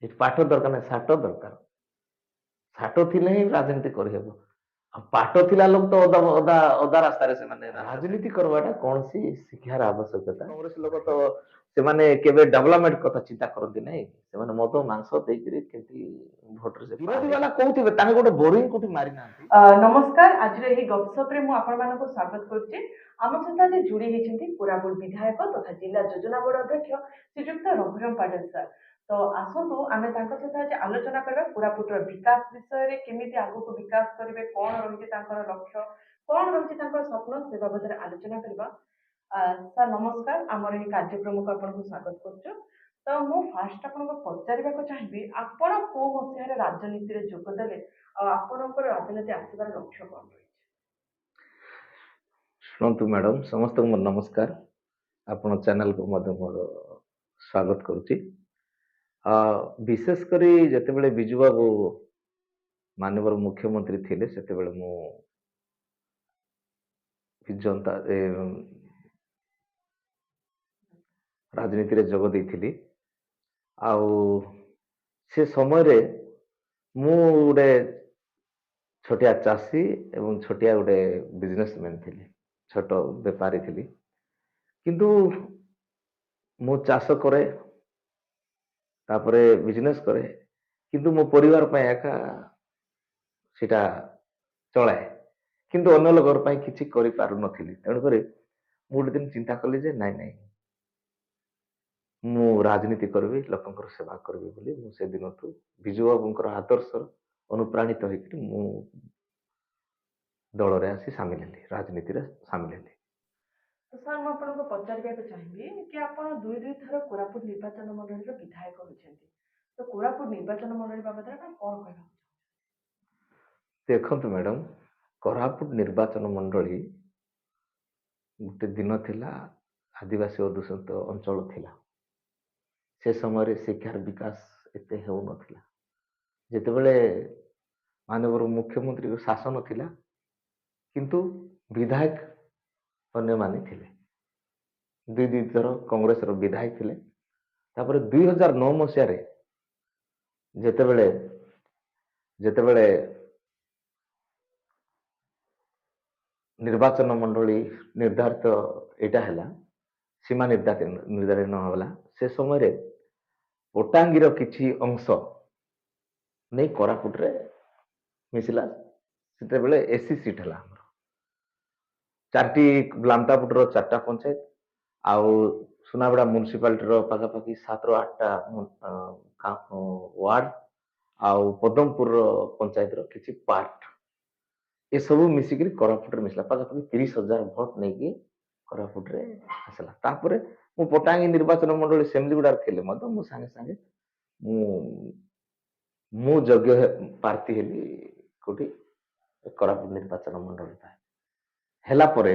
ଏଠି ପାଠ ଦରକାର ନାହିଁ, ସାଠ ଦରକାର। ସାଠ ଥିଲେ ହିଁ ରାଜନୀତି କରିହେବ। ଆଉ ପାଠ ଥିଲା ଲୋକ ତ ଅଧା ଅଧା ଅଧା ରାସ୍ତାରେ ସେମାନେ ରାଜନୀତି କରିବାଟା କୌଣସି ଶିକ୍ଷାର ଆବଶ୍ୟକତା। କଂଗ୍ରେସ ଲୋକ ତ ସେମାନେ କେବେ ଡେଭଲପମେଣ୍ଟ କଥା ଚିନ୍ତା କରନ୍ତି ନାହିଁ। ସେମାନେ ମଦ ମାଂସ ଦେଇକିରି କେମିତି ଭୋଟରେ ବିରୋଧୀ ବାଲା କହୁଥିବେ ତାଙ୍କେ ଗୋଟେ ବୋରିଂ କୋଉଠି ମାରିନାହାନ୍ତି। ନମସ୍କାର, ଆଜିର ଏହି ଗପସପ୍ରେ ମୁଁ ଆପଣମାନଙ୍କୁ ସ୍ୱାଗତ କରୁଛି। ଆମ ସହିତ ଆଜି ଯୋଡ଼ି ହେଇଛନ୍ତି କୋରାପୁଟ ବିଧାୟକ ତଥା ଜିଲ୍ଲା ଯୋଜନା ବୋର୍ଡ ଅଧ୍ୟକ୍ଷ ଶ୍ରୀଯୁକ୍ତ ରଘୁରାମ ପାଟିଲ ସାର୍। ତ ଆସନ୍ତୁ ଆମେ ତାଙ୍କ ସହିତ ଆଜି ଆଲୋଚନା କରିବା କୋରାପୁଟର ବିକାଶ ବିଷୟରେ, କେମିତି ଆଗକୁ ବିକାଶ କରିବେ, କ'ଣ ରହିଛି ତାଙ୍କର ଲକ୍ଷ୍ୟ, କ'ଣ ରହିଛି ତାଙ୍କର ସ୍ୱପ୍ନ, ସେ ବାବଦରେ ଆଲୋଚନା କରିବା। ସାର୍ ନମସ୍କାର, ଆମର ଏହି କାର୍ଯ୍ୟକ୍ରମକୁ ଆପଣଙ୍କୁ ସ୍ୱାଗତ କରୁଛୁ। ତ ମୁଁ ଫାଷ୍ଟ ଆପଣଙ୍କୁ ପଚାରିବାକୁ ଚାହିଁବି, ଆପଣ କୋଉ ମସିହାରେ ରାଜନୀତିରେ ଯୋଗ ଦେଲେ ଆଉ ଆପଣଙ୍କର ରାଜନୀତି ଆସିବାର ଲକ୍ଷ୍ୟ କ'ଣ ରହିଛି? ଶୁଣନ୍ତୁ ମ୍ୟାଡ଼ାମ, ସମସ୍ତଙ୍କୁ ମୋର ନମସ୍କାର। ଆପଣ ଚ୍ୟାନେଲକୁ ମଧ୍ୟ ମୋର ସ୍ୱାଗତ କରୁଛି। ବିଶେଷ କରି ଯେତେବେଳେ ବିଜୁ ବାବୁ ମାନ୍ୟବର ମୁଖ୍ୟମନ୍ତ୍ରୀ ଥିଲେ ସେତେବେଳେ ମୁଁ ଜନତା ରାଜନୀତିରେ ଯୋଗ ଦେଇଥିଲି। ଆଉ ସେ ସମୟରେ ମୁଁ ଗୋଟେ ଛୋଟିଆ ଚାଷୀ ଏବଂ ଛୋଟିଆ ଗୋଟେ ବିଜନେସମ୍ୟାନ୍ ଥିଲି, ଛୋଟ ବେପାରୀ ଥିଲି। କିନ୍ତୁ ମୁଁ ଚାଷ କରେ, ତାପରେ ବିଜନେସ୍ କରେ, କିନ୍ତୁ ମୋ ପରିବାର ପାଇଁ ଏକା ସେଟା ଚଳାଏ, କିନ୍ତୁ ଅନ୍ୟ ଲୋକଙ୍କ ପାଇଁ କିଛି କରିପାରୁନଥିଲି। ତେଣୁକରି ମୁଁ ଗୋଟେ ଦିନ ଚିନ୍ତା କଲି ଯେ ନାଇଁ ନାଇଁ, ମୁଁ ରାଜନୀତି କରିବି, ଲୋକଙ୍କର ସେବା କରିବି ବୋଲି ମୁଁ ସେଦିନଠୁ ବିଜୁ ବାବୁଙ୍କର ଆଦର୍ଶ ଅନୁପ୍ରାଣିତ ହେଇକି ମୁଁ ଦଳରେ ଆସି ସାମିଲ ହେଲି, ରାଜନୀତିରେ ସାମିଲ ହେଲି। ତ ସାର୍ ମୁଁ ଆପଣଙ୍କୁ ପଚାରିବାକୁ ଚାହିଁବି କି ଆପଣ ଦୁଇ ଥର କୋରାପୁଟ ନିର୍ବାଚନ ମଣ୍ଡଳୀର ବିଧାୟକ ହୋଇଛନ୍ତି, ତ କୋରାପୁଟ ନିର୍ବାଚନ ମଣ୍ଡଳୀ ବାବଦରେ ଆପଣ କ'ଣ କହିବାକୁ ଚାହୁଁଛନ୍ତି? ଦେଖନ୍ତୁ ମ୍ୟାଡ଼ାମ, କୋରାପୁଟ ନିର୍ବାଚନ ମଣ୍ଡଳୀ ଗୋଟେ ଦିନ ଥିଲା ଆଦିବାସୀ ଅଧ୍ୟୁଷିତ ଅଞ୍ଚଳ ଥିଲା। ସେ ସମୟରେ ଶିକ୍ଷାର ବିକାଶ ଏତେ ହେଉନଥିଲା। ଯେତେବେଳେ ମାନ୍ୟବର ମୁଖ୍ୟମନ୍ତ୍ରୀଙ୍କ ଶାସନ ଥିଲା, କିନ୍ତୁ ବିଧାୟକ ଅନ୍ୟମାନେ ଥିଲେ। ଦୁଇ ଥର କଂଗ୍ରେସର ବିଧାୟକ ଥିଲେ। ତାପରେ 2009 ମସିହାରେ ଯେତେବେଳେ ଯେତେବେଳେ ନିର୍ବାଚନ ମଣ୍ଡଳୀ ନିର୍ଦ୍ଧାରିତ ଏଇଟା ହେଲା, ସୀମା ନିର୍ଦ୍ଧାରଣ ହେଲା, ସେ ସମୟରେ ପଟାଙ୍ଗୀର କିଛି ଅଂଶ ନେଇ କୋରାପୁଟରେ ମିଶିଲା। ସେତେବେଳେ ଏସି ସିଟ୍ ହେଲା ଆମର। ଚାରିଟି ଲାମତାପୁଟର 4ଟା ପଞ୍ଚାୟତ ଆଉ ସୁନାବେଡ଼ା ମ୍ୟୁନିସିପାଲିଟିର ପାଖାପାଖି 7ରୁ 8ଟା ୱାର୍ଡ ଆଉ ପଦମପୁରର ପଞ୍ଚାୟତର କିଛି ପାର୍ଟ, ଏସବୁ ମିଶିକିରି କୋରାପୁଟରେ ମିଶିଲା। ପାଖାପାଖି 30,000 ଭୋଟ ନେଇକି କୋରାପୁଟରେ ଆସିଲା। ତାପରେ ମୁଁ ପଟାଙ୍ଗୀ ନିର୍ବାଚନ ମଣ୍ଡଳୀ ସେମିତି ଗୁଡ଼ାକ ଥିଲେ ମଧ୍ୟ ମୁଁ ସାଙ୍ଗେ ସାଙ୍ଗେ ମୁଁ ଯୋଗ୍ୟ ପ୍ରାର୍ଥୀ ହେଲି କୋଉଠି, କୋରାପୁଟ ନିର୍ବାଚନ ମଣ୍ଡଳୀ ପାଇଁ। ହେଲା ପରେ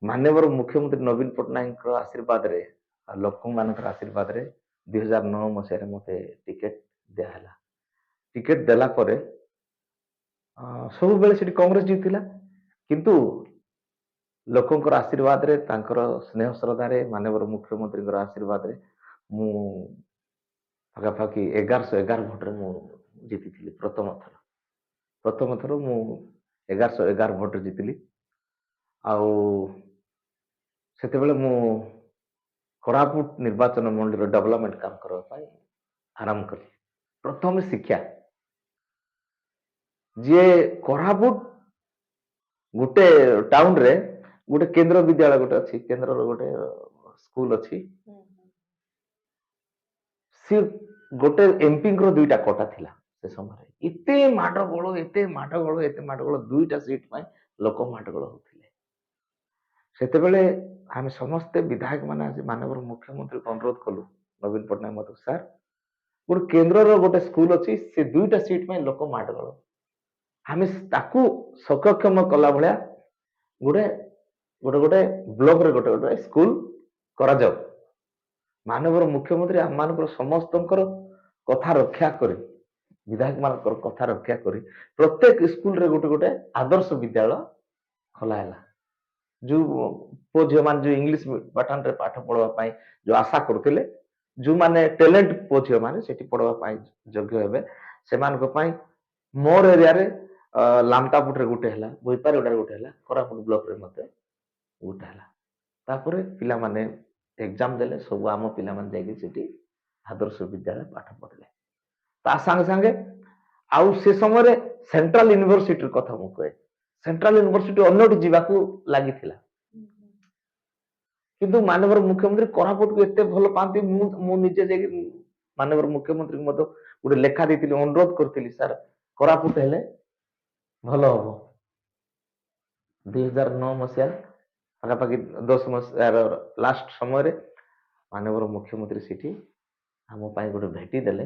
ମାନ୍ୟବର ମୁଖ୍ୟମନ୍ତ୍ରୀ ନବୀନ ପଟ୍ଟନାୟକଙ୍କ ଆଶୀର୍ବାଦରେ ଆଉ ଲୋକମାନଙ୍କର ଆଶୀର୍ବାଦରେ 2009 ମସିହାରେ ମୋତେ ଟିକେଟ ଦିଆହେଲା। ଟିକେଟ ଦେଲା ପରେ ସବୁବେଳେ ସେଠି କଂଗ୍ରେସ ଜିତିଥିଲା, କିନ୍ତୁ ଲୋକଙ୍କର ଆଶୀର୍ବାଦରେ, ତାଙ୍କର ସ୍ନେହ ଶ୍ରଦ୍ଧାରେ, ମାନ୍ୟବର ମୁଖ୍ୟମନ୍ତ୍ରୀଙ୍କର ଆଶୀର୍ବାଦରେ ମୁଁ ପାଖାପାଖି 1111 ଭୋଟରେ ମୁଁ ଜିତିଥିଲି। ପ୍ରଥମ ଥର ମୁଁ 1111 ଭୋଟରେ ଜିତିଲି। ଆଉ ସେତେବେଳେ ମୁଁ କୋରାପୁଟ ନିର୍ବାଚନ ମଣ୍ଡଳୀର ଡେଭଲପମେଣ୍ଟ କାମ କରିବା ପାଇଁ ଆରମ୍ଭ କଲି। ପ୍ରଥମେ ଶିକ୍ଷା, ଯିଏ କୋରାପୁଟ ଗୋଟେ ଟାଉନରେ ଗୋଟେ କେନ୍ଦ୍ର ବିଦ୍ୟାଳୟ ଗୋଟେ ଅଛି, କେନ୍ଦ୍ରର ଗୋଟେ ସ୍କୁଲ ଅଛି। ସେ ଗୋଟେ ଏମପିଙ୍କର 2ଟା କୋଟା ଥିଲା ସେ ସମୟରେ। ଏତେ ମାଡ଼ଗୋଳ, ଏତେ ମାଡ଼ଗୋଳ, ଏତେ ମାଡ଼ଗୋଳ, 2ଟା ସିଟ୍ ପାଇଁ ଲୋକ ମାଡ଼ଗୋଳ ହଉଥିଲେ। ସେତେବେଳେ ଆମେ ସମସ୍ତେ ବିଧାୟକ ମାନେ ଆସି ମାନ୍ୟବର ମୁଖ୍ୟମନ୍ତ୍ରୀଙ୍କୁ ଅନୁରୋଧ କଲୁ, ନବୀନ ପଟ୍ଟନାୟକ ମତେ, ସାର୍ ଗୋଟେ କେନ୍ଦ୍ରର ଗୋଟେ ସ୍କୁଲ ଅଛି, ସେ 2ଟା ସିଟ୍ ପାଇଁ ଲୋକ ମାଡ଼ଗୋଳ, ଆମେ ତାକୁ ସକ୍ଷମ କଲା ଭଳିଆ ଗୋଟେ ବ୍ଲକରେ ଗୋଟେ ସ୍କୁଲ କରାଯାଉ। ମାନ୍ୟବର ମୁଖ୍ୟମନ୍ତ୍ରୀ ଆମମାନଙ୍କର ସମସ୍ତଙ୍କର କଥା ରକ୍ଷା କରି, ବିଧାୟକ ମାନଙ୍କର କଥା ରକ୍ଷା କରି ପ୍ରତ୍ୟେକ ସ୍କୁଲରେ ଗୋଟେ ଆଦର୍ଶ ବିଦ୍ୟାଳୟ ଖୋଲା ହେଲା। ଯୋଉ ପୁଅ ଝିଅ ମାନେ ଯୋଉ ଇଂଲିଶ ପାଠନରେ ପାଠ ପଢିବା ପାଇଁ ଯୋଉ ଆଶା କରୁଥିଲେ, ଯୋଉମାନେ ଟେଲେଣ୍ଟ ପୁଅ ଝିଅ ମାନେ ସେଠି ପଢବା ପାଇଁ ଯୋଗ୍ୟ ହେବେ ସେମାନଙ୍କ ପାଇଁ ମୋର ଏରିଆରେ ଲାମଟାପୁଟରେ ଗୋଟେ ହେଲା, ବୋଇପାରଗୁଡାରେ ଗୋଟେ ହେଲା, କୋରାପୁଟ ବ୍ଲକରେ ମଧ୍ୟ ଗୋଟେ ହେଲା। ତାପରେ ପିଲାମାନେ ଏକ୍ଜାମ ଦେଲେ, ସବୁ ଆମ ପିଲାମାନେ ଯାଇକି ସେଠି ଆଦର୍ଶ ବିଦ୍ୟାଳୟ ପାଠ ପଢିଲେ। ତା ସାଙ୍ଗେ ସାଙ୍ଗେ ଆଉ ସେ ସମୟରେ ସେଣ୍ଟ୍ରାଲ ୟୁନିଭରସିଟିର କଥା ମୁଁ କହେ, ସେଣ୍ଟ୍ରାଲ ୟୁନିଭରସିଟି ଅନ୍ୟଟି ଯିବାକୁ ଲାଗିଥିଲା, କିନ୍ତୁ ମାନ୍ୟବର ମୁଖ୍ୟମନ୍ତ୍ରୀ କୋରାପୁଟକୁ ଏତେ ଭଲ ପାଆନ୍ତି, ମୁଁ ନିଜେ ଯାଇକି ମାନ୍ୟବର ମୁଖ୍ୟମନ୍ତ୍ରୀଙ୍କୁ ମଧ୍ୟ ଗୋଟେ ଲେଖା ଦେଇଥିଲି, ଅନୁରୋଧ କରିଥିଲି, ସାର୍ କୋରାପୁଟ ହେଲେ ଭଲ ହବ। 2009 ମସିହା ପାଖାପାଖି 10 ମସିହାର ଲାଷ୍ଟ ସମୟରେ ମାନ୍ୟବର ମୁଖ୍ୟମନ୍ତ୍ରୀ ସେଠି ଆମ ପାଇଁ ଗୋଟେ ଭେଟି ଦେଲେ।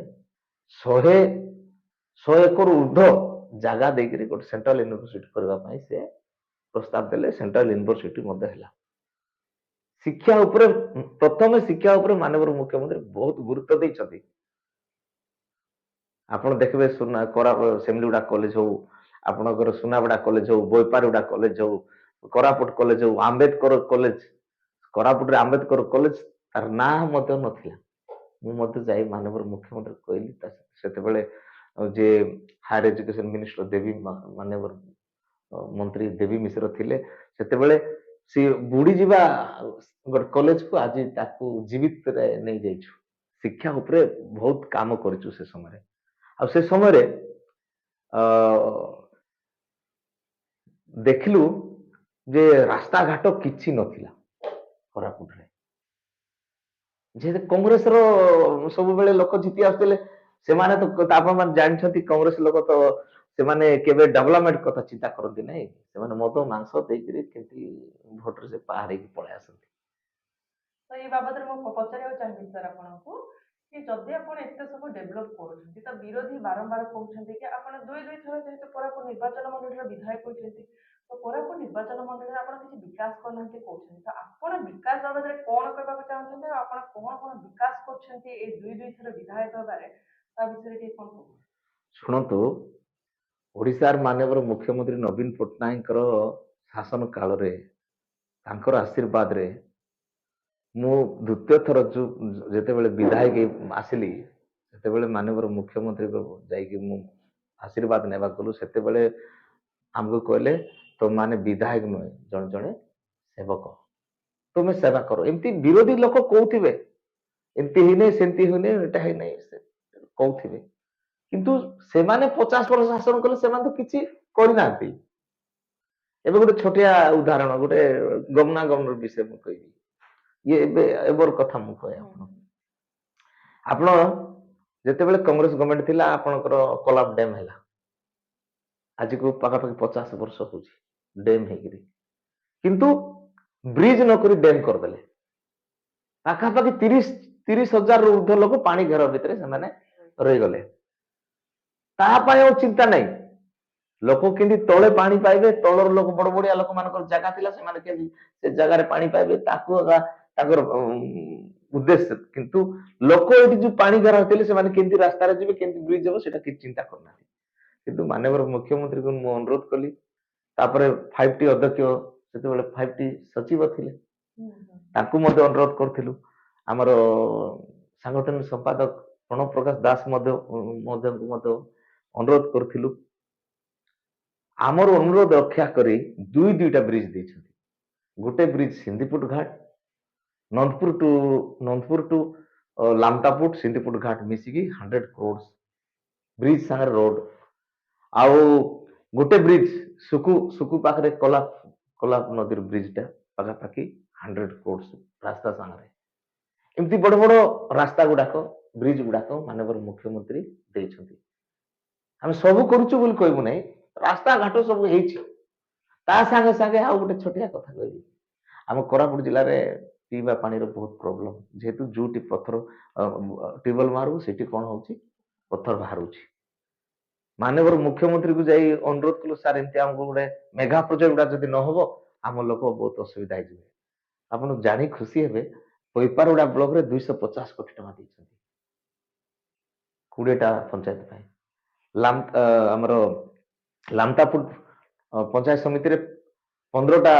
100 ଏକର ଉର୍ଦ୍ଧ୍ୱ ଜାଗା ଦେଇକରି ଗୋଟେ ସେଣ୍ଟ୍ରାଲ ୟୁନିଭରସିଟି କରିବା ପାଇଁ ସେ ପ୍ରସ୍ତାବ ଦେଲେ। ସେଣ୍ଟ୍ରାଲ ୟୁନିଭରସିଟି ମଧ୍ୟ ହେଲା। ଶିକ୍ଷା ଉପରେ ପ୍ରଥମେ ଶିକ୍ଷା ଉପରେ ମାନ୍ୟବର ମୁଖ୍ୟମନ୍ତ୍ରୀ ବହୁତ ଗୁରୁତ୍ୱ ଦେଇଛନ୍ତି। ଆପଣ ଦେଖିବେ ସେମିଲିଗୁଡା କଲେଜ ହଉ, ଆପଣଙ୍କର ସୁନାବେଡା କଲେଜ ହଉ, ବୋଇପାରଗୁଡା କଲେଜ ହଉ, କୋରାପୁଟ କଲେଜ ହଉ, ଆମ୍ବେଦକର କଲେଜ, କୋରାପୁଟରେ ଆମ୍ବେଦକର କଲେଜ ତାର ନାଁ ମଧ୍ୟ ନଥିଲା। ମୁଁ ମଧ୍ୟ ଯାଇ ମାନ୍ୟବର ମୁଖ୍ୟମନ୍ତ୍ରୀ କହିଲି, ସେତେବେଳେ ଯେ ହାୟର ଏଜୁକେସନ ମିନିଷ୍ଟର ଦେବୀ ମାନ୍ୟବର ମନ୍ତ୍ରୀ ଦେବୀ ମିଶ୍ର ଥିଲେ, ସେତେବେଳେ ସେ ବୁଡିଯିବା ଗୋଟେ କଲେଜକୁ ଆଜି ତାକୁ ଜୀବିତରେ ନେଇଯାଇଛୁ। ଶିକ୍ଷା ଉପରେ ବହୁତ କାମ କରିଛୁ ସେ ସମୟରେ। ଆଉ ସେ ସମୟରେ ଦେଖିଲୁ ଯେ ରାସ୍ତାଘାଟ କିଛି ନଥିଲା କୋରାପୁଟରେ। ଯେହେତୁ କଂଗ୍ରେସର ସବୁବେଳେ ଲୋକ ଜିତି ଆସୁଥିଲେ, ସେମାନେ ତ ଆପଣମାନେ ଜାଣିଛନ୍ତି କଂଗ୍ରେସ ଲୋକ ତ ସେମାନେ କେବେ ଡେଭଲପମେଣ୍ଟ କଥା ଚିନ୍ତା କରନ୍ତି ନାହିଁ। ସେମାନେ ମଦ ମାଂସ ଦେଇକରି କେମିତି ଭୋଟରେ ସେ ପାର ହେଇକି ପଳେଇ ଆସନ୍ତି। ତ ଏଇ ବାବଦରେ ମୁଁ ପଚାରିବାକୁ ଚାହିଁବି ସାର୍ ଆପଣଙ୍କୁ କି ଯଦି ଆପଣ ଏତେ ସବୁ ଡେଭଲପ କରୁଛନ୍ତି, ତ ବିରୋଧୀ ବାରମ୍ବାର କହୁଛନ୍ତି କି ଆପଣ ଦୁଇ ଥର ଯେହେତୁ କୋରାପୁଟ ନିର୍ବାଚନ ମଣ୍ଡଳୀର ବିଧାୟକ ହୋଇଛନ୍ତି, ତ କୋରାପୁଟ ନିର୍ବାଚନ ମଣ୍ଡଳୀରେ ଆପଣ କିଛି ବିକାଶ କରୁନାହାନ୍ତି କହୁଛନ୍ତି, ତ ଆପଣ ବିକାଶ ବାବଦରେ କଣ କହିବାକୁ ଚାହୁଁଛନ୍ତି ଆଉ ଆପଣ କଣ କଣ ବିକାଶ କରୁଛନ୍ତି ଏଇ ଦୁଇ ଥର ବିଧାୟକ ହେବାରେ, ତା ବିଷୟରେ ଟିକେ କଣ କହୁଛନ୍ତି? ଶୁଣନ୍ତୁ, ଓଡ଼ିଶାର ମାନ୍ୟବର ମୁଖ୍ୟମନ୍ତ୍ରୀ ନବୀନ ପଟ୍ଟନାୟକଙ୍କର ଶାସନ କାଳରେ, ତାଙ୍କର ଆଶୀର୍ବାଦରେ ମୁଁ ଦ୍ୱିତୀୟ ଥର ଯେତେବେଳେ ବିଧାୟକ ଆସିଲି, ସେତେବେଳେ ମାନ୍ୟବର ମୁଖ୍ୟମନ୍ତ୍ରୀଙ୍କୁ ଯାଇକି ମୁଁ ଆଶୀର୍ବାଦ ନେବାକୁ ଗଲୁ। ସେତେବେଳେ ଆମକୁ କହିଲେ ତୁମମାନେ ବିଧାୟକ ନୁହେଁ, ଜଣେ ଜଣେ ସେବକ, ତୁମେ ସେବା କର। ଏମିତି ବିରୋଧୀ ଲୋକ କହୁଥିବେ, ଏମିତି ହେଇନି, ସେମିତି ହେଇନି, ଏଟା ହେଇନାହିଁ କହୁଥିବେ, କିନ୍ତୁ ସେମାନେ 50 ବର୍ଷ ଶାସନ କଲେ, ସେମାନେ ତ କିଛି କରିନାହାନ୍ତି। ଏବେ ଗୋଟେ ଛୋଟିଆ ଉଦାହରଣ, ଗୋଟେ ଗମନାଗମନ ବିଷୟ ମୁଁ କହିବି। ଇଏ ଏବେର କଥା ମୁଁ କହେ ଆପଣ ଯେତେବେଳେ କଂଗ୍ରେସ ଗଭର୍ଣ୍ଣମେଣ୍ଟ ଥିଲା, ଆପଣଙ୍କର କୋଲାବ ଡ୍ୟାମ ହେଲା, ଆଜିକୁ ପାଖାପାଖି 50 ବର୍ଷ ହଉଛି ଡ୍ୟାମ ହେଇକିରି, କିନ୍ତୁ ବ୍ରିଜ ନକରି ଡ୍ୟାମ କରିଦେଲେ। ପାଖାପାଖି 30,000ରୁ ଉର୍ଦ୍ଧ୍ୱ ଲୋକ ପାଣି ଘେର ଭିତରେ ସେମାନେ ରହିଗଲେ। ତା ପାଇଁ ଆଉ ଚିନ୍ତା ନାହିଁ, ଲୋକ କେମିତି ତଳେ ପାଣି ପାଇବେ, ତଳର ଲୋକ ବଡ ବଡିଆ ଲୋକମାନଙ୍କର ଜାଗା ଥିଲା, ସେମାନେ କେମିତି ସେ ଜାଗାରେ ପାଣି ପାଇବେ, ତାକୁ ତାଙ୍କର ଉଦ୍ଦେଶ୍ୟ। କିନ୍ତୁ ଲୋକ ଏଠି ଯୋଉ ପାଣି ଘେରା ଥିଲେ, ସେମାନେ କେମିତି ରାସ୍ତାରେ ଯିବେ, କେମିତି ବ୍ରିଜ ହେବ, ସେଟା କିଛି ଚିନ୍ତା କରୁନାହାନ୍ତି। କିନ୍ତୁ ମାନ୍ୟବର ମୁଖ୍ୟମନ୍ତ୍ରୀଙ୍କୁ ମୁଁ ଅନୁରୋଧ କଲି। ତାପରେ 5T ଅଧ୍ୟକ୍ଷ, ସେତେବେଳେ 5T ସଚିବ ଥିଲେ, ତାଙ୍କୁ ମଧ୍ୟ ଅନୁରୋଧ କରିଥିଲୁ। ଆମର ସାଂଗଠନିକ ସମ୍ପାଦକ ପ୍ରଣବ ପ୍ରକାଶ ଦାସ ମଧ୍ୟ ଅନୁରୋଧ କରିଥିଲୁ। ଆମର ଅନୁରୋଧ ରକ୍ଷା କରି ଦୁଇଟା ବ୍ରିଜ ଦେଇଛନ୍ତି। ଗୋଟେ ବ୍ରିଜ ସିନ୍ଦିପୁଟ ଘାଟ, ନନ୍ଦପୁର ଟୁ ଲାମଟାପୁଟ ସିନ୍ଦିପୁଟ ଘାଟ ମିଶିକି 100 crores ବ୍ରିଜ ସାଙ୍ଗରେ ରୋଡ। ଆଉ ଗୋଟେ ବ୍ରିଜ ସୁକୁ ପାଖରେ କୋଲାପ ନଦୀର ବ୍ରିଜଟା ପାଖାପାଖି 100 crores ରାସ୍ତା ସାଙ୍ଗରେ। ଏମିତି ବଡ ବଡ ରାସ୍ତା ଗୁଡାକ, ବ୍ରିଜ ଗୁଡାକ ମାନ୍ୟବର ମୁଖ୍ୟମନ୍ତ୍ରୀ ଦେଇଛନ୍ତି। ଆମେ ସବୁ କରୁଛୁ ବୋଲି କହିବୁ ନାହିଁ, ରାସ୍ତା ଘାଟ ସବୁ ହେଇଛି। ତା ସାଙ୍ଗେ ସାଙ୍ଗେ ଆଉ ଗୋଟେ ଛୋଟିଆ କଥା କହିବି, ଆମ କୋରାପୁଟ ଜିଲ୍ଲାରେ ପିଇବା ପାଣିର ବହୁତ ପ୍ରୋବ୍ଲେମ। ଯେହେତୁ ଯୋଉଠି ପଥର ଟ୍ୟୁବୱେଲ ମାରିବୁ, ସେଠି କଣ ହଉଛି, ପଥର ବାହାରୁଛି। ମାନ୍ୟବର ମୁଖ୍ୟମନ୍ତ୍ରୀକୁ ଯାଇ ଅନୁରୋଧ କଲୁ, ସାର୍ ଏମିତି ଆମକୁ ଗୋଟେ ମେଗା ପ୍ରୋଜେକ୍ଟ ଗୁଡା ଯଦି ନ ହବ, ଆମ ଲୋକ ବହୁତ ଅସୁବିଧା ହେଇଯିବେ। ଆପଣ ଜାଣି ଖୁସି ହେବେ, ବୋଇପାରଗୁଡା ବ୍ଲକରେ 250 କୋଟି ଟଙ୍କା ଦେଇଛନ୍ତି 20ଟା ପଞ୍ଚାୟତ ପାଇଁ। ଆମର ଲାମଟାପୁଟ ପଞ୍ଚାୟତ ସମିତିରେ 15ଟା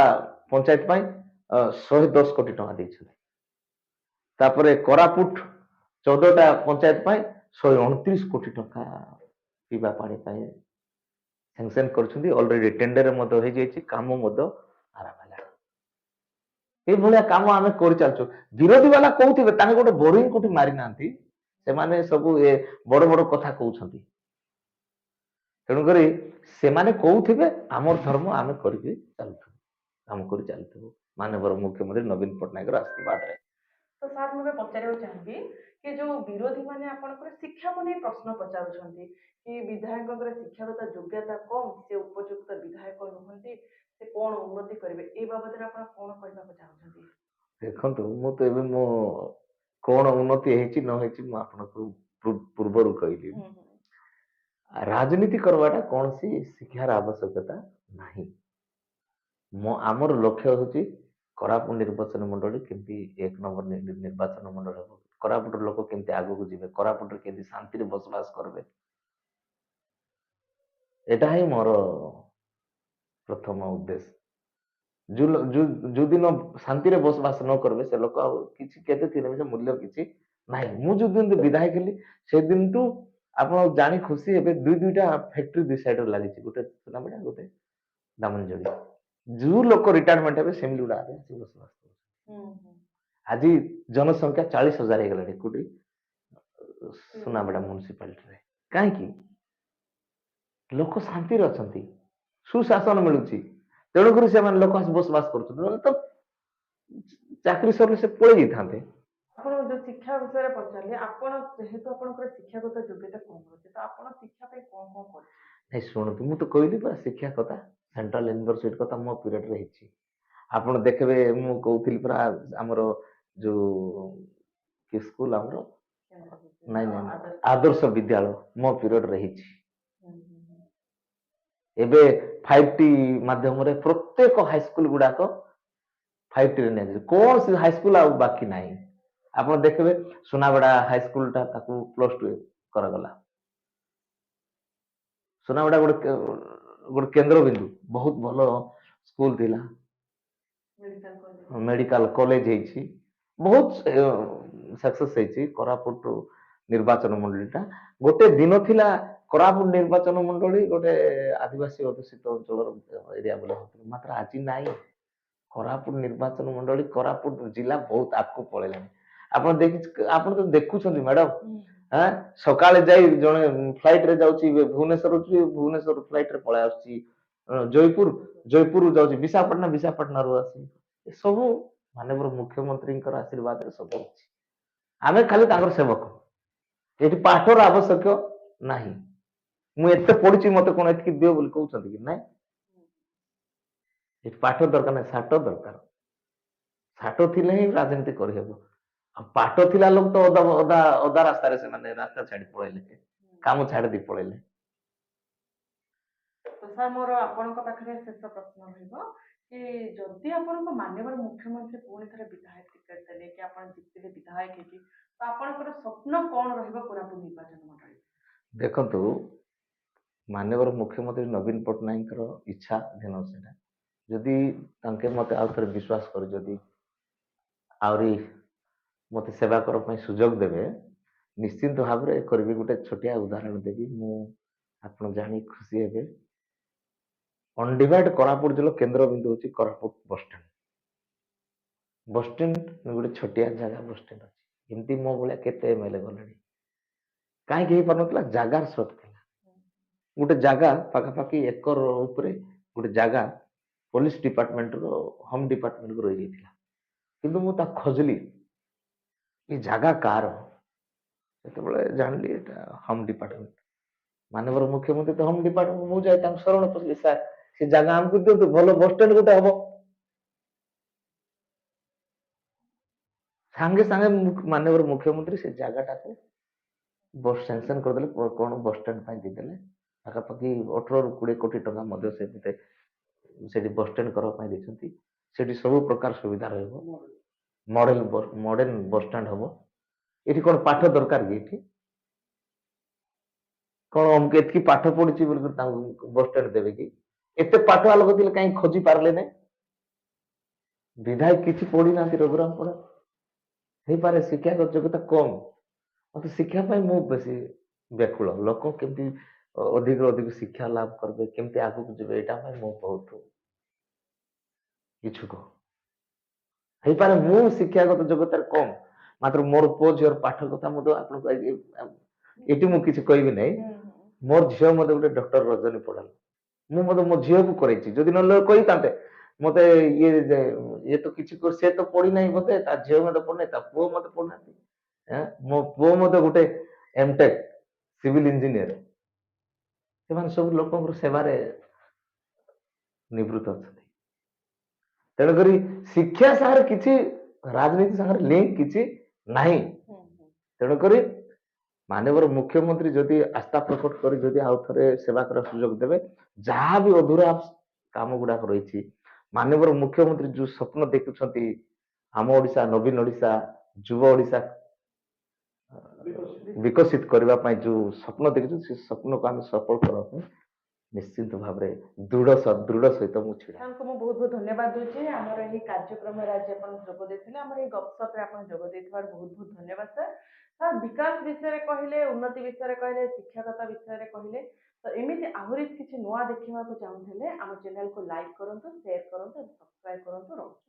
ପଞ୍ଚାୟତ ପାଇଁ 110 କୋଟି ଟଙ୍କା ଦେଇଛନ୍ତି। ତାପରେ କୋରାପୁଟ 14ଟା ପଞ୍ଚାୟତ ପାଇଁ 129 କୋଟି ଟଙ୍କା ପିଇବା ପାଣି ପାଇଁ ସାଙ୍ଗସନ କରିଛନ୍ତି। ଅଲରେଡି ଟେଣ୍ଡର ମଧ୍ୟ ହେଇଯାଇଛି, କାମ ମଧ୍ୟ ଆରମ୍ଭ ହେଲାଣି। ଏଇଭଳିଆ କାମ ଆମେ କରିଚାଲିଛୁ। ବିରୋଧୀ ବାଲା କହୁଥିବେ ତାଙ୍କେ ଗୋଟେ ବୋରିଂ କୋଠି ମାରିନାହାନ୍ତି, ସେମାନେ ସବୁ ଏ ବଡ ବଡ କଥା କହୁଛନ୍ତି। ତେଣୁକରି ସେମାନେ କହୁଥିବେ ଆମର ଧର୍ମ ଆମେ କରିକି ଚାଲୁଥିବୁ, କାମ କରି ଚାଲିଥିବୁ ମାନ୍ୟବର ମୁଖ୍ୟମନ୍ତ୍ରୀ ନବୀନ ପଟ୍ଟନାୟକର ଆଶୀର୍ବାଦରେ। ତ ସାର୍ ମୁଁ ଏବେ ପଚାରିବାକୁ ଚାହିଁବି କି ଯୋଉ ବିରୋଧୀ ମାନେ ଆପଣଙ୍କର ଶିକ୍ଷାକୁ ନେଇ ପ୍ରଶ୍ନ ପଚାରୁଛନ୍ତି କି ବିଧାୟକଙ୍କର ଶିକ୍ଷାଗତ ଯୋଗ୍ୟତା କମ୍, ସେ ଉପଯୁକ୍ତ ବିଧାୟକ ନୁହନ୍ତି, ସେ କଣ ଉନ୍ନତି କରିବେ, ଏଇ ବାବଦରେ ଆପଣ କଣ କହିବାକୁ ଚାହୁଁଛନ୍ତି? ଦେଖନ୍ତୁ, ମୁଁ ତ ଏବେ ମୋ କଣ ଉନ୍ନତି ହେଇଛି ନ ହେଇଛି ମୁଁ ଆପଣଙ୍କୁ ପୂର୍ବରୁ କହିଲି। ରାଜନୀତି କରିବାଟା କୌଣସି ଶିକ୍ଷାର ଆବଶ୍ୟକତା ନାହିଁ। ଆମର ଲକ୍ଷ୍ୟ ହଉଛି କୋରାପୁଟ ନିର୍ବାଚନ ମଣ୍ଡଳୀ କେମିତି 1 ନମ୍ବର ନିର୍ବାଚନ ମଣ୍ଡଳୀ ହେବ, କୋରାପୁଟର ଲୋକ କେମିତି ଆଗକୁ ଯିବେ, କୋରାପୁଟରେ କେମିତି ଶାନ୍ତିରେ ବସବାସ କରିବେ, ଏଟା ହିଁ ମୋର ପ୍ରଥମ ଉଦ୍ଦେଶ୍ୟ। ଯୋଉଦିନ ଶାନ୍ତିରେ ବସବାସ ନ କରିବେ ସେ ଲୋକ ଆଉ କିଛି କେତେ ଥିଲେ ବି ସେ ମୂଲ୍ୟ କିଛି ନାହିଁ। ମୁଁ ଯୋଉଦିନ ବିଧାୟକ ହେଲି ସେଦିନଠୁ ଆପଣ ଜାଣି ଖୁସି ଏବେ ଦୁଇଟା ଫ୍ୟାକ୍ଟ୍ରି ଦୁଇ ସାଇଡରେ ଲାଗିଛି, ଗୋଟେ ସୁନାବେଡା, ଗୋଟେ ଦାମନଯୋଡ଼ି। ଯୋଉ ଲୋକ ରିଟାୟାରମେଣ୍ଟ ହେବେ ସେମିତି ଗୁଡା ଆସି ବସବାସ କରୁଛନ୍ତି। ଆଜି ଜନସଂଖ୍ୟା 40,000 ହେଇଗଲାଣି କୋଉଠି ସୁନାବେଡା ମ୍ୟୁନିସିପାଲିଟିରେ। କାହିଁକି? ଲୋକ ଶାନ୍ତିରେ ଅଛନ୍ତି, ସୁଶାସନ ମିଳୁଛି, ତେଣୁକରି ସେମାନେ ଲୋକ ଆସି ବସବାସ କରୁଛନ୍ତି। ନହେଲେ ତ ଚାକିରି ସରିଲେ ସେ ପଳେଇ ଯାଇଥାନ୍ତେ। ଆପଣ ଯୋଉ ଶିକ୍ଷା ବିଷୟରେ ପଚାରିଲେ, ଆପଣ ଯେହେତୁ ଆପଣଙ୍କର ଶିକ୍ଷାଗତ ଯୋଗ୍ୟତା କମ୍ ଅଛି, ତ ଆପଣ ଶିକ୍ଷା ପାଇଁ କଣ କଣ କରୁଛନ୍ତି? ନାଇଁ ଶୁଣନ୍ତୁ, ମୁଁ ତ କହିଲି ପରା ଶିକ୍ଷା କଥା, ସେଣ୍ଟ୍ରାଲ ୟୁନିଭର୍ସିଟି କଥା ମୋ ପିରିୟଡରେ ହେଇଛି। ଆପଣ ଦେଖିବେ ମୁଁ କହୁଥିଲି ପରା ଆମର ଯୋଉ କି ସ୍କୁଲ ଆମର ନାଇଁ ଆଦର୍ଶ ବିଦ୍ୟାଳୟ ମୋ ପିରିୟଡରେ ହେଇଛି। ଏବେ 5T ମାଧ୍ୟମରେ ପ୍ରତ୍ୟେକ ହାଇସ୍କୁଲ ଗୁଡାକ 5T ରେ ନିଆଯାଉଛି, କୌଣସି ହାଇସ୍କୁଲ ଆଉ ବାକି ନାହିଁ। ଆପଣ ଦେଖିବେ ସୁନାବେଡା ହାଇସ୍କୁଲଟା ତାକୁ +2 କରାଗଲା। ସୁନାବେଡା ଗୋଟେ କେନ୍ଦ୍ରବିନ୍ଦୁ, ବହୁତ ଭଲ ସ୍କୁଲ ଥିଲା, ମେଡିକାଲ କଲେଜ ହେଇଛି, ବହୁତ ସକ୍ସେସ ହେଇଛି। କୋରାପୁଟ ନିର୍ବାଚନ ମଣ୍ଡଳୀଟା ଗୋଟେ ଦିନ ଥିଲା କୋରାପୁଟ ନିର୍ବାଚନ ମଣ୍ଡଳୀ ଗୋଟେ ଆଦିବାସୀ ଅଧ୍ୟୁଷିତ ଅଞ୍ଚଳର ଏରିଆ ବୋଲି ଭାବୁଥିଲେ, ମାତ୍ର ଆଜି ନାହିଁ। କୋରାପୁଟ ନିର୍ବାଚନ ମଣ୍ଡଳୀ କୋରାପୁଟ ଜିଲ୍ଲା ବହୁତ ଆଗକୁ ପଳେଇଲାଣି। ଆପଣ ତ ଦେଖୁଛନ୍ତି ମ୍ୟାଡାମ, ସକାଳେ ଯାଇ ଜଣେ ଫ୍ଲାଇଟ ରେ ଯାଉଛି ଭୁବନେଶ୍ୱର, ଭୁବନେଶ୍ୱର ଫ୍ଲାଇଟ ରେ ପଳେଇ ଆସୁଛି ଜୟପୁର ଯାଉଛି ବିଶାଖାପାଟଣା, ବିଶାଖାପାଟଣାରୁ ଆସି ଏସବୁ ମାନ୍ୟବର ମୁଖ୍ୟମନ୍ତ୍ରୀଙ୍କର ଆଶୀର୍ବାଦରେ ସବୁ ଅଛି। ଆମେ ଖାଲି ତାଙ୍କର ସେବକ। ଏଠି ପାଠର ଆବଶ୍ୟକ ନାହିଁ। ମୁଁ ଏତେ ପଢିଛି ମତେ କଣ ଏତିକି ଦିଅ ବୋଲି କହୁଛନ୍ତି କି? ନାଇଁ, ଏଠି ପାଠ ଦରକାର ନାହିଁ, ସାଠ ଦରକାର। ସାଠ ଥିଲେ ହିଁ ରାଜନୀତି କରିହେବ। ଆଉ ପାଠ ଥିଲା ଲୋକ ତ ଅଧା ରାସ୍ତାରେ ସେମାନେ ରାସ୍ତା ଛାଡି ପଳେଇଲେ, କାମ ଛାଡି ଦେଇ ପଳେଇଲେ। ତ ସାର୍ ମୋର ଆପଣଙ୍କ ପାଖରେ ଶେଷ ପ୍ରଶ୍ନ ରହିବ କି ଯଦି ଆପଣଙ୍କ ମାନ୍ୟବର ମୁଖ୍ୟମନ୍ତ୍ରୀ ପୁଣି ଥରେ ବିଧାୟକ ଟିକେଟ ଦେଲେ କି ଆପଣ ଜିତିଲେ ବିଧାୟକ ହେଇକି, ତ ଆପଣଙ୍କର ସ୍ୱପ୍ନ କଣ ରହିବ କୋରାପୁଟ ନିର୍ବାଚନ ମଣ୍ଡଳୀ? ଦେଖନ୍ତୁ, ମାନ୍ୟବର ମୁଖ୍ୟମନ୍ତ୍ରୀ ନବୀନ ପଟ୍ଟନାୟକଙ୍କର ଇଚ୍ଛା ଧ୍ୟାନ ସେଟା, ଯଦି ତାଙ୍କେ ମତେ ଆଉ ଥରେ ବିଶ୍ୱାସ କରି ଯଦି ଆହୁରି ମତେ ସେବା କରିବା ପାଇଁ ସୁଯୋଗ ଦେବେ, ନିଶ୍ଚିନ୍ତ ଭାବରେ କରିବି। ଗୋଟେ ଛୋଟିଆ ଉଦାହରଣ ଦେବି, ମୁଁ ଆପଣ ଜାଣି ଖୁସି ହେବେ। ଅନଡିଭାଇଡ କୋରାପୁଟ ଜିଲ୍ଲା କେନ୍ଦ୍ରବିନ୍ଦୁ ହଉଛି କୋରାପୁଟ ବସଷ୍ଟାଣ୍ଡ। ବସଷ୍ଟାଣ୍ଡ ଗୋଟେ ଛୋଟିଆ ଜାଗା ବସଷ୍ଟାଣ୍ଡ ଅଛି। ଏମିତି ମୋ ଭଳିଆ କେତେ MLA ଗଲେଣି, କାହିଁକି ହେଇପାରୁନଥିଲା? ଜାଗାର ସର୍ଟ ଥିଲା। ଗୋଟେ ଜାଗା ପାଖାପାଖି ଏକର ଉପରେ ଗୋଟେ ଜାଗା ପୋଲିସ ଡିପାର୍ଟମେଣ୍ଟର ହୋମ ଡିପାର୍ଟମେଣ୍ଟକୁ ରହିଯାଇଥିଲା, କିନ୍ତୁ ମୁଁ ତାକୁ ଖୋଜିଲି ଏ ଜାଗା କାହାର। ସେତେବେଳେ ଜାଣିଲି ଏଟା ହୋମ ଡିପାର୍ଟମେଣ୍ଟ। ମାନ୍ୟବର ମୁଖ୍ୟମନ୍ତ୍ରୀ ତ ହୋମ ଡିପାର୍ଟମେଣ୍ଟ, ମୁଁ ଯାଇ ତାଙ୍କୁ ଶରଣ ପଶିଲି, ସାର୍ ସେ ଜାଗା ଆମକୁ ଦିଅନ୍ତୁ, ଭଲ ବସଷ୍ଟାଣ୍ଡ ଗୋଟେ ହବ। ସାଙ୍ଗେ ସାଙ୍ଗେ ମାନ୍ୟବର ମୁଖ୍ୟମନ୍ତ୍ରୀ ସେ ଜାଗାଟାକୁ ବସ୍ ସାଙ୍ଗସନ କରିଦେଲେ, କଣ ବସଷ୍ଟାଣ୍ଡ ପାଇଁ ଦେଇଦେଲେ। ପାଖାପାଖି 18ରୁ 20 କୋଟି ଟଙ୍କା ମଧ୍ୟ ସେଠି ବସଷ୍ଟାଣ୍ଡ କରିବା ପାଇଁ ଦେଇଛନ୍ତି। ସେଠି ସବୁ ପ୍ରକାର ସୁବିଧା ରହିବ, ମଡେଲ ବସଷ୍ଟାଣ୍ଡ ହବ। ଏଠି କଣ ପାଠ ଦରକାର କି? ଏଠି କଣ ଅମକୁ ଏତିକି ପାଠ ପଢିଛି ବୋଲି ତାଙ୍କୁ ବସଷ୍ଟାଣ୍ଡ ଦେବେ କି? ଏତେ ପାଠୁଆ ଲୋକ ଥିଲେ କାହିଁ ଖୋଜି ପାରିଲେ ନାହିଁ? ବିଧାୟକ କିଛି ପଢିନାହାନ୍ତି, ରଘୁରାମ ପଡା ହେଇପାରେ ଶିକ୍ଷାଗତ ଯୋଗ୍ୟତା କମ, ମତେ ଶିକ୍ଷା ପାଇଁ ମୁଁ ବେଶୀ ବ୍ୟାକୁଳ। ଲୋକ କେମିତି ଅଧିକରୁ ଅଧିକ ଶିକ୍ଷା ଲାଭ କରିବେ, କେମିତି ଆଗକୁ ଯିବେ, ଏଇଟା ପାଇଁ ମୁଁ ବହୁତ ଇଚ୍ଛୁକ। ହେଇପାରେ ମୁଁ ଶିକ୍ଷାଗତ ଯୋଗ୍ୟତାରେ କମ୍, ମାତ୍ର ମୋର ପୁଅ ଝିଅର ପାଠ କଥା ମୁଁ ତ ଆପଣଙ୍କୁ ଏଠି ମୁଁ କିଛି କହିବି ନାହିଁ। ହୁଁ, ମୋର ଝିଅ ମତେ ଗୋଟେ ଡକ୍ଟର ରଜନୀ ପଢାଲ, ମୁଁ ମତେ ମୋ ଝିଅକୁ କରେଇଛି। ଯଦି ନହେଲେ କହିଥାନ୍ତେ ମତେ ଇଏ ତ କିଛି ସେ ତ ପଢିନାହିଁ, ମତେ ତା ଝିଅ ମତେ ପଢିନାହିଁ, ତା ପୁଅ ମତେ ପଢିନାହାନ୍ତି। ମୋ ପୁଅ ମତେ ଗୋଟେ ଏମଟେକ୍ ସିଭିଲ ଇଞ୍ଜିନିୟର। ସେମାନେ ସବୁ ଲୋକଙ୍କର ସେବାରେ ନିବୃତ୍ତ ଅଛନ୍ତି। ତେଣୁକରି ଶିକ୍ଷା ସାଙ୍ଗରେ କିଛି ରାଜନୀତି ସାଙ୍ଗରେ ଲିଙ୍କ କିଛି ନାହିଁ। ହୁଁ, ହୁଁ। ତେଣୁକରି ମାନ୍ୟବର ମୁଖ୍ୟମନ୍ତ୍ରୀ ଯଦି ଆସ୍ଥା ପ୍ରକଟ କରି ଯଦି ଆଉ ଥରେ ସେବା କରିବା ସୁଯୋଗ ଦେବେ, ଯାହା ବି ଅଧୁରା କାମ ଗୁଡାକ ରହିଛି, ମାନ୍ୟବର ମୁଖ୍ୟମନ୍ତ୍ରୀ ଯୋଉ ସ୍ୱପ୍ନ ଦେଖୁଛନ୍ତି ଆମ ଓଡିଶା, ନବୀନ ଓଡିଶା, ଯୁବ ଓଡିଶା ବିକଶିତ କରିବା ପାଇଁ ଯୋଉ ସ୍ୱପ୍ନ ଦେଖିଛୁ, ସେ ସ୍ୱପ୍ନକୁ ଆମେ ସଫଳ କରିବା ପାଇଁ ନିଶ୍ଚିନ୍ତ ଭାବରେ ଦୃଢ ସହିତ ମୁଁ ଛିଡା। ଆପଣଙ୍କୁ ମୁଁ ବହୁତ ବହୁତ ଧନ୍ୟବାଦ ଦଉଛି। ଆମର ଏହି କାର୍ଯ୍ୟକ୍ରମରେ ଆଜି ଆପଣ ଯୋଗ ଦେଇଥିଲେ, ଆମର ଏହି ଗପସପରେ ଆପଣ ଯୋଗ ଦେଇଥିବାରୁ ବହୁତ ବହୁତ ଧନ୍ୟବାଦ ସାର୍। ସାର୍, ବିକାଶ ବିଷୟରେ କହିଲେ, ଉନ୍ନତି ବିଷୟରେ କହିଲେ, ଶିକ୍ଷାଗତ ବିଷୟରେ କହିଲେ, ତ ଏମିତି ଆହୁରି କିଛି ନୂଆ ଦେଖିବାକୁ ଚାହୁଁଥିଲେ ଆମ ଚ୍ୟାନେଲକୁ ଲାଇକ୍ କରନ୍ତୁ, ସେୟାର କରନ୍ତୁ, ସବସ୍କ୍ରାଇବ କରନ୍ତୁ। ରହୁଛି।